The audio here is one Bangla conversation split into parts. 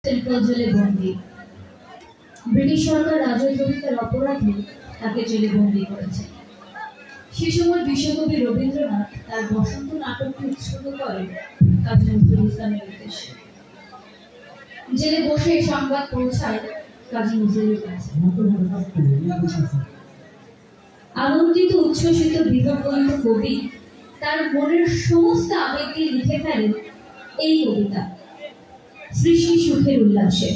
সেন্ট্রাল জেলে বন্দী। ব্রিটিশ সরকার রাজদ্রোহিতার অপরাধে তাকে জেলে বন্দী করেছে। সে সময় বিশ্বকবি রবীন্দ্রনাথ তার বসন্ত নাটকটি উৎসর্গ করেন কাজী নজরুল ইসলামের উদ্দেশ্যে। জেলে বসে সংবাদ পৌঁছায় কাজী নজরুলের কাছে। আনন্দিত উচ্ছ্বসিত বিভ্রান্ত কবি তার মনের সমস্ত আবেগ দিয়ে লিখে ফেলেন এই কবিতা সৃষ্টি সুখের উল্লাসে।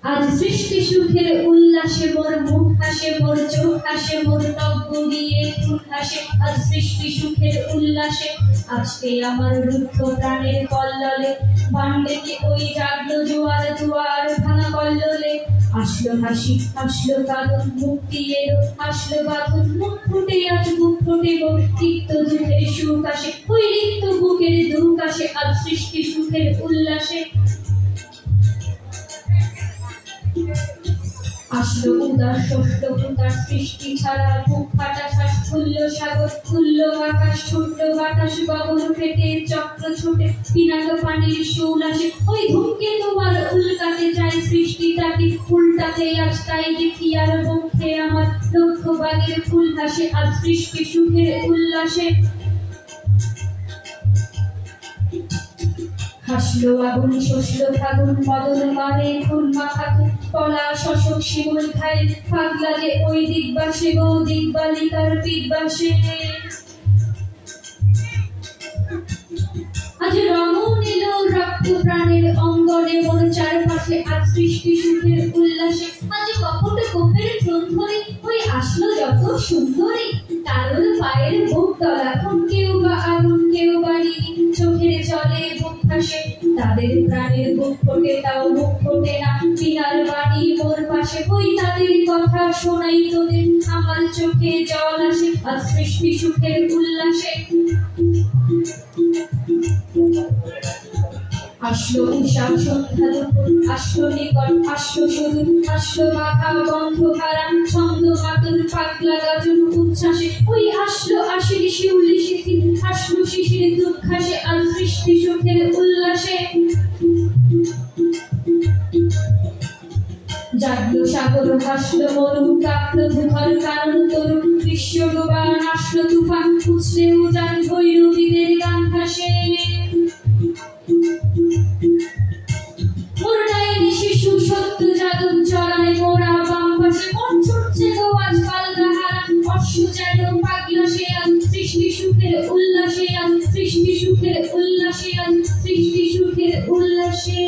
আজ সৃষ্টি সুখের উল্লাসে মোর মুখ হাসে, মোর চোখ হাসে, মোর নব্য দিয়ে ফুল হাসে। আজ সৃষ্টি সুখের উল্লাসে আজকে আমার রুদ্ধ প্রাণের কল্লোলে বান্ডেকে ওই জাগলো জোয়ার দুয়ার ভাঙা কল্লোলে। আসলো হাসি আসলো কাঁদন মুক্তি এলো, আসলো বাঁধন মুখ ফুটে আজ বুক ফুটে তিক্ত দুঃখের সুখ আসে, ওই রিক্ত বুকের দুঃখ আসে আজ সৃষ্টি সুখের উল্লাসে। আসলো উদাস ষষ্ঠ ভূতার সৃষ্টি ছাড়া বুক ফাটা শ্বাস খুলল সাগর, খুলল আকাশ, ছুটল বাতাস গগন ফেটে চক্র ছোটে পিনাক পানির সুল আসে। ওই ধূমকে তোমার উল্কাতে যায় সৃষ্টিটাকে উল্টাতে আজ তাই দেখি আর বক্ষে আমার লক্ষ বাগের ফুল হাসে আজ সৃষ্টি সুখের উল্লাসে। হাসলো আগুন শসলো ফাগুন মদন মানে ফুল মাখাতুন কলা শশক শিমুল খায় পাগলা যে ওই দিগবাসে গো দিগবালিকার পিগবাসে। আজ রমণ এলো রক্ত প্রাণের অঙ্গনে মোর চারপাশে আজ সৃষ্টি সুখের উল্লাসে। আজ কপট কোপের প্রন্ধরে ওই আসলো যত সুন্দরী তারুর পায়ের বুক তলা কেউ বা আগুন কেউ বাড়ি চোখের জলে বুক হাসে তাদের প্রাণের বুক ফোটে তাও বুক ফোটে না বিনার বাণী মোর পাশে। ওই তাদের কথা শোনাই তোদের আমার চোখে জল আসে আজ সৃষ্টি সুখের উল্লাসে। আসলো উষা সন্ধ্যা আসলো নিকট আসলো সুদূর আসলো মাথা বন্ধ হারা ছন্দ মাতুর পাগলা গাজর উচ্ছ্বাসে। ওই আসলো আশির শিউলি শিথিল আসলো শিশির দুঃখাসে আজ সৃষ্টি সুখের উল্লাসে। জাগলো সাগর হাসলো মরু কাঁপলো ভূধর কানন তরু বিশ্ব ডোবান আসলো তুফান উছলে উজান ভৈরবীদের গান ভাসে। শিশু সত্য যাদব চড়ায় মোরা বাম পাশে মন ছুটছে তো আজ পালগাহারা অশ্ব যেন পাগলা সে আজ সৃষ্টি সুখের উল্লাসে আজ সৃষ্টি সুখের উল্লাসে আজ সৃষ্টি সুখের উল্লাসে।